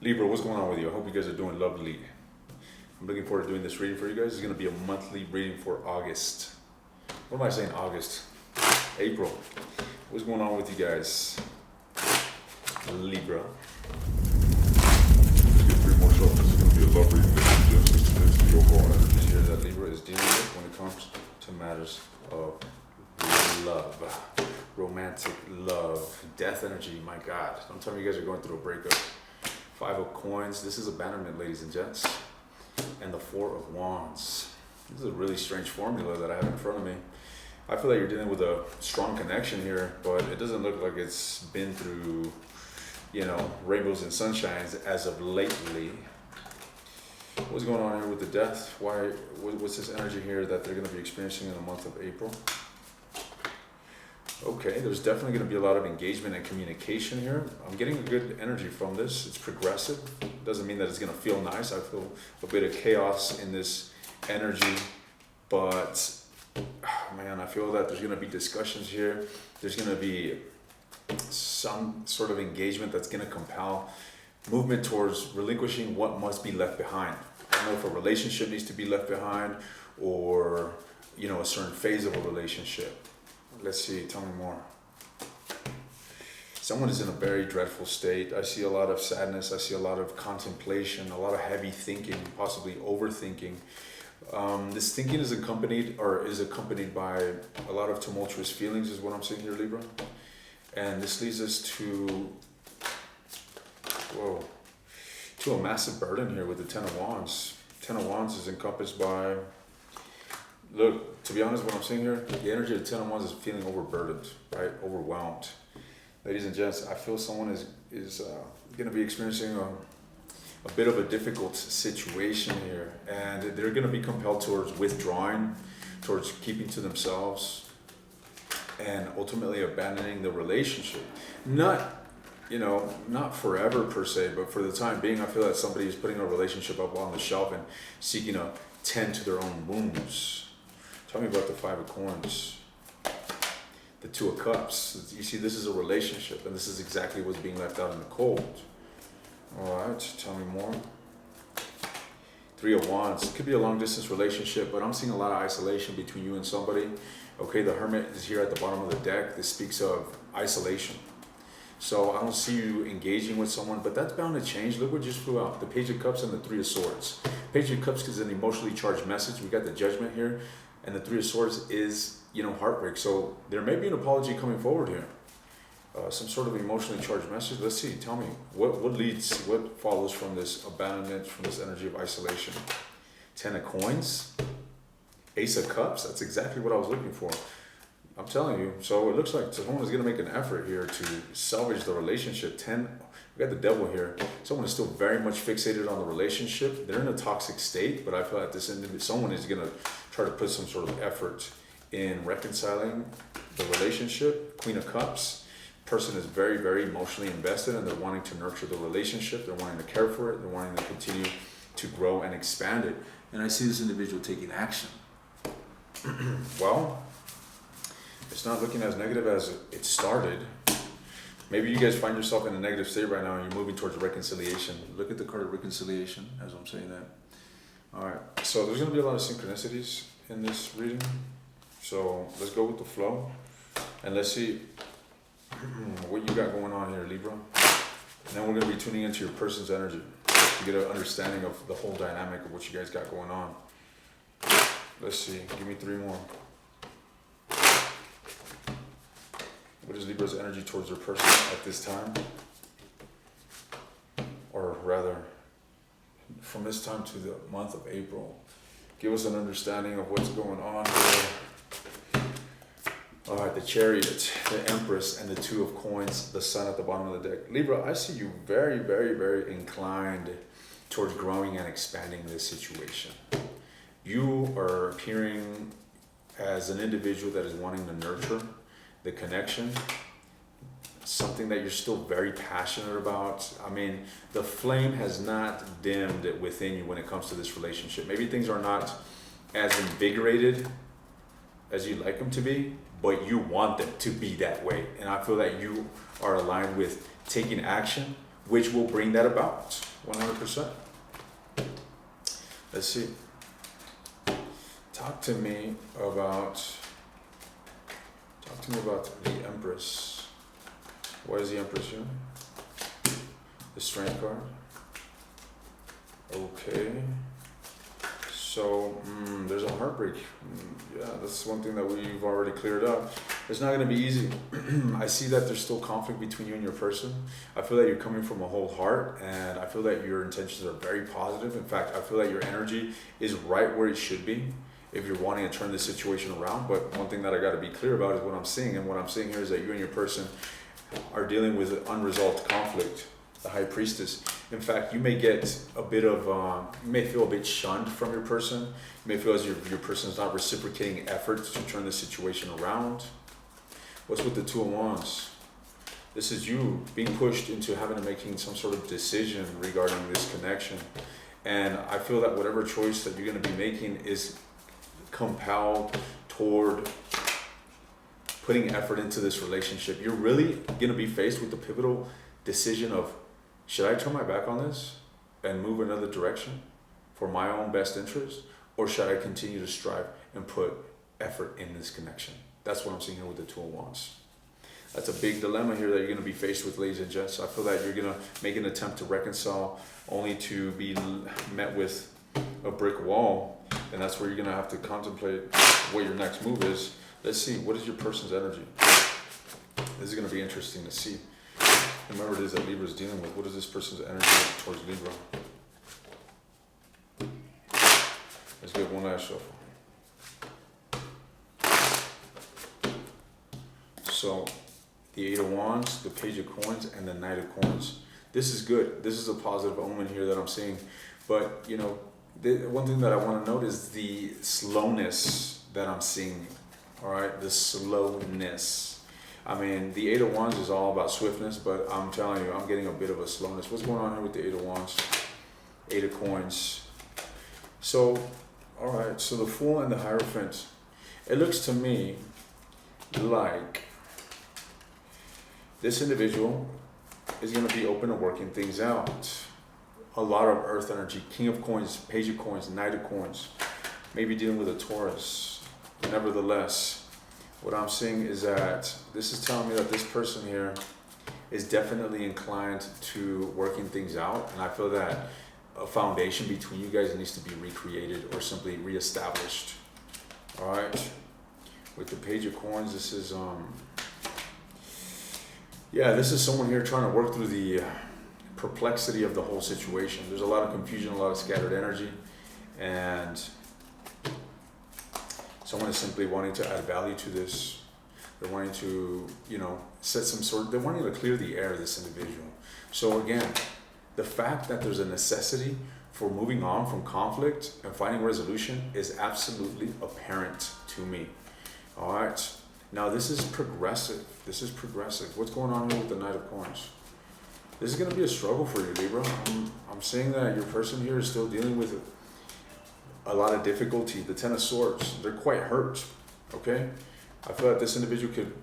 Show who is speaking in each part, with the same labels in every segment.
Speaker 1: Libra, what's going on with you? I hope you guys are doing lovely. I'm looking forward to doing this reading for you guys. It's going to be a monthly reading for August. What am I saying? August? April. What's going on with you guys? Libra.
Speaker 2: Let's get three more shuffles. This is going to be a love reading. This is the overall energy.
Speaker 1: Here that Libra is dealing with when it comes to matters of love. Romantic love. Death energy. My God. Don't tell me you guys are going through a breakup. Five of Coins. This is abandonment, ladies and gents. And the Four of Wands. This is a really strange formula that I have in front of me. I feel like you're dealing with a strong connection here, but it doesn't look like it's been through, rainbows and sunshines as of lately. What's going on here with the death? What's this energy here that they're going to be experiencing in the month of April? Okay, there's definitely going to be a lot of engagement and communication here. I'm getting a good energy from this. It's progressive. Doesn't mean that it's going to feel nice. I feel a bit of chaos in this energy, but man, I feel that there's going to be discussions here. There's going to be some sort of engagement that's going to compel movement towards relinquishing what must be left behind. I don't know if a relationship needs to be left behind or, a certain phase of a relationship. Let's see, tell me more. Someone is in a very dreadful state. I see a lot of sadness. I see a lot of contemplation, a lot of heavy thinking, possibly overthinking. This thinking is accompanied by a lot of tumultuous feelings is what I'm seeing here, Libra. And this leads us to a massive burden here with the Ten of Wands. Ten of Wands is encompassed by, look, to be honest, what I'm seeing here, the energy of the Ten of Wands is feeling overburdened, right? Overwhelmed. Ladies and gents, I feel someone is going to be experiencing a bit of a difficult situation here, and they're going to be compelled towards withdrawing, towards keeping to themselves, and ultimately abandoning the relationship. Not forever per se, but for the time being, I feel that somebody is putting a relationship up on the shelf and seeking to tend to their own wounds. Tell me about the Five of Coins. The Two of Cups. You see, this is a relationship, and this is exactly what's being left out in the cold. All right, tell me more. Three of Wands. It could be a long-distance relationship, but I'm seeing a lot of isolation between you and somebody. Okay, the Hermit is here at the bottom of the deck. This speaks of isolation. So I don't see you engaging with someone, but that's bound to change. Look what just flew out. The Page of Cups and the Three of Swords. Page of Cups is an emotionally charged message. We got the Judgment here. And the Three of Swords is, heartbreak. So there may be an apology coming forward here. Some sort of emotionally charged message. Let's see. Tell me, what follows from this abandonment, from this energy of isolation? Ten of Coins. Ace of Cups. That's exactly what I was looking for. I'm telling you. So it looks like someone is going to make an effort here to salvage the relationship. We got the Devil here. Someone is still very much fixated on the relationship. They're in a toxic state, but I feel like someone is going to try to put some sort of effort in reconciling the relationship. Queen of Cups. Person is very, very emotionally invested, and they're wanting to nurture the relationship. They're wanting to care for it. They're wanting to continue to grow and expand it. And I see this individual taking action. Well, it's not looking as negative as it started. Maybe you guys find yourself in a negative state right now and you're moving towards reconciliation. Look at the card of reconciliation as I'm saying that. All right, so there's going to be a lot of synchronicities in this reading. So let's go with the flow and let's see what you got going on here, Libra. And then we're going to be tuning into your person's energy to get an understanding of the whole dynamic of what you guys got going on. Let's see. Give me three more. What is Libra's energy towards their person at this time? Or rather, from this time to the month of April. Give us an understanding of what's going on here. All right, the Chariot, the Empress, and the Two of Coins, the Sun at the bottom of the deck. Libra, I see you very, very, very inclined towards growing and expanding this situation. You are appearing as an individual that is wanting to nurture the connection, something that you're still very passionate about. I mean, the flame has not dimmed within you when it comes to this relationship. Maybe things are not as invigorated as you'd like them to be, but you want them to be that way. And I feel that you are aligned with taking action, which will bring that about. 100%. Let's see. Talk to me about the Empress. Why is the Empress here? The Strength card. Okay. So, there's a heartbreak. Yeah, that's one thing that we've already cleared up. It's not going to be easy. I see that there's still conflict between you and your person. I feel that you're coming from a whole heart, and I feel that your intentions are very positive. In fact, I feel that your energy is right where it should be if you're wanting to turn this situation around. But one thing that I got to be clear about is what I'm seeing. And what I'm seeing here is that you and your person are dealing with unresolved conflict. The High Priestess. In fact, you may get a bit of, you may feel a bit shunned from your person. You may feel as your person is not reciprocating efforts to turn the situation around. What's with the Two of Wands? This is you being pushed into having to making some sort of decision regarding this connection. And I feel that whatever choice that you're going to be making is compelled toward putting effort into this relationship. You're really going to be faced with the pivotal decision of, should I turn my back on this and move another direction for my own best interest, or should I continue to strive and put effort in this connection? That's what I'm seeing here with the Two of Wands. That's a big dilemma here that you're going to be faced with, ladies and gents. I feel that you're going to make an attempt to reconcile only to be met with a brick wall, and that's where you're going to have to contemplate what your next move is. Let's see, what is your person's energy? This is going to be interesting to see. And whatever it is that Libra is dealing with, what is this person's energy towards Libra? Let's get one last shuffle. So, the Eight of Wands, the Page of Coins, and the Knight of Coins. This is good. This is a positive omen here that I'm seeing. But, you know, the one thing that I want to note is the slowness that I'm seeing. All right, the slowness. I mean, the Eight of Wands is all about swiftness, but I'm telling you, I'm getting a bit of a slowness. What's going on here with the Eight of Wands? Eight of Coins. So, all right, so the Fool and the Hierophant. It looks to me like this individual is going to be open to working things out. A lot of earth energy. King of Coins, Page of Coins, Knight of Coins. Maybe dealing with a Taurus. Nevertheless, what I'm seeing is that this is telling me that this person here is definitely inclined to working things out. And I feel that a foundation between you guys needs to be recreated or simply reestablished. All right. With the Page of Coins, this is, this is someone here trying to work through the perplexity of the whole situation. There's a lot of confusion, a lot of scattered energy, and someone is simply wanting to add value to this. They're wanting to, set some sort, they're wanting to clear the air of this individual. So again, the fact that there's a necessity for moving on from conflict and finding resolution is absolutely apparent to me. All right. Now this is progressive. This is progressive. What's going on here with the Knight of Coins? This is going to be a struggle for you, Libra. I'm saying that your person here is still dealing with a lot of difficulty. The Ten of Swords, they're quite hurt, okay? I feel like this individual could,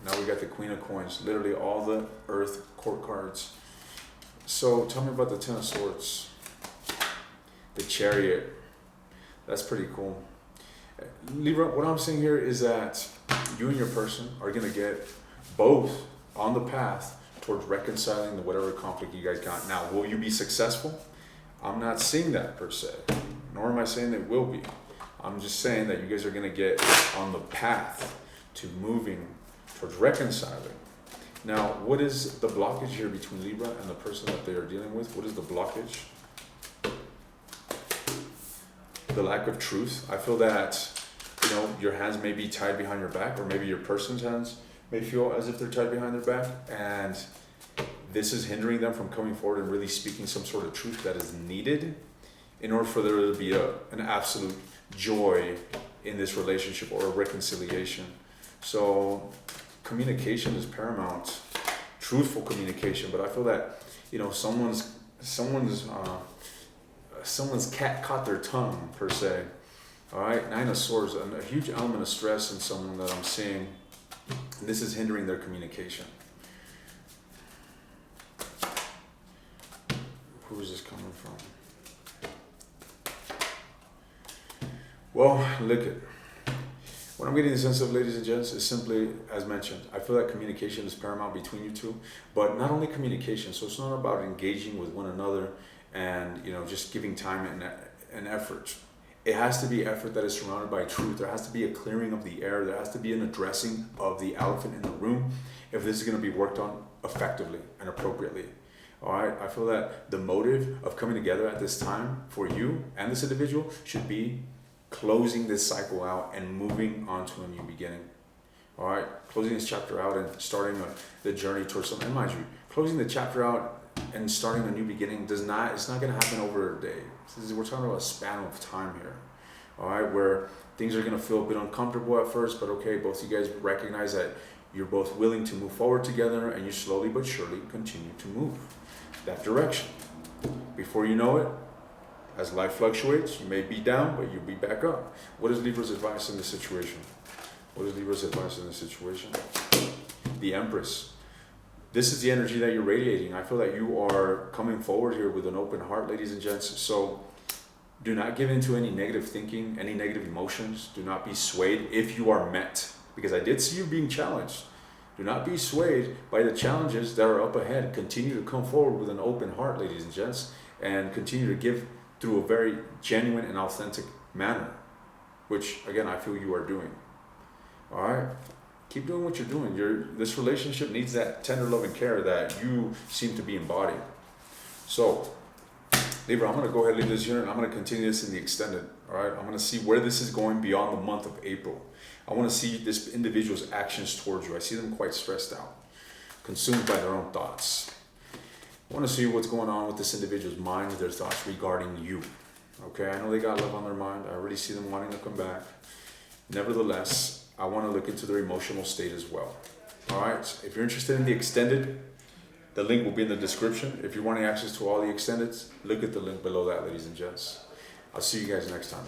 Speaker 1: now we got the Queen of Coins, literally all the Earth court cards. So tell me about the Ten of Swords. The Chariot, that's pretty cool. Libra, what I'm seeing here is that you and your person are going to get both on the path towards reconciling the whatever conflict you guys got. Now, will you be successful? I'm not seeing that per se, nor am I saying it will be. I'm just saying that you guys are going to get on the path to moving towards reconciling. Now, what is the blockage here between Libra and the person that they are dealing with? What is the blockage? The lack of truth. I feel that, your hands may be tied behind your back, or maybe your person's hands may feel as if they're tied behind their back, and this is hindering them from coming forward and really speaking some sort of truth that is needed in order for there to be an absolute joy in this relationship or a reconciliation. So communication is paramount, truthful communication, but I feel that, someone's cat caught their tongue per se. All right, Nine of Swords, a huge element of stress in someone that I'm seeing. And this is hindering their communication. Who is this coming from? Well, look at. What I'm getting the sense of, ladies and gents, is simply, as mentioned, I feel that communication is paramount between you two, but not only communication, so it's not about engaging with one another and, you know, just giving time and effort. It has to be effort that is surrounded by truth. There has to be a clearing of the air. There has to be an addressing of the elephant in the room if this is going to be worked on effectively and appropriately. All right, I feel that the motive of coming together at this time for you and this individual should be closing this cycle out and moving on to a new beginning. All right, closing this chapter out and starting the journey towards something. And mind you, closing the chapter out and starting a new beginning it's not going to happen over a day. We're talking about a span of time here. All right, where things are going to feel a bit uncomfortable at first, but okay, both of you guys recognize that you're both willing to move forward together, and you slowly but surely continue to move that direction. Before you know it, as life fluctuates, you may be down, but you'll be back up. What is Libra's advice in this situation? What is Libra's advice in this situation? The Empress. This is the energy that you're radiating. I feel that you are coming forward here with an open heart, ladies and gents. So do not give in to any negative thinking, any negative emotions. Do not be swayed if you are met. Because I did see you being challenged. Do not be swayed by the challenges that are up ahead. Continue to come forward with an open heart, ladies and gents, and continue to give through a very genuine and authentic manner, which again I feel you are doing. All right, keep doing what you're doing. This relationship needs that tender love and care that you seem to be embodying. So, Libra, I'm going to go ahead and leave this here, and I'm going to continue this in the extended. All right, I'm going to see where this is going beyond the month of April. I want to see this individual's actions towards you. I see them quite stressed out, consumed by their own thoughts. I want to see what's going on with this individual's mind, their thoughts regarding you. Okay, I know they got love on their mind. I already see them wanting to come back. Nevertheless, I want to look into their emotional state as well. All right, so if you're interested in the extended, the link will be in the description. If you want access to all the extendeds, look at the link below that, ladies and gents. I'll see you guys next time.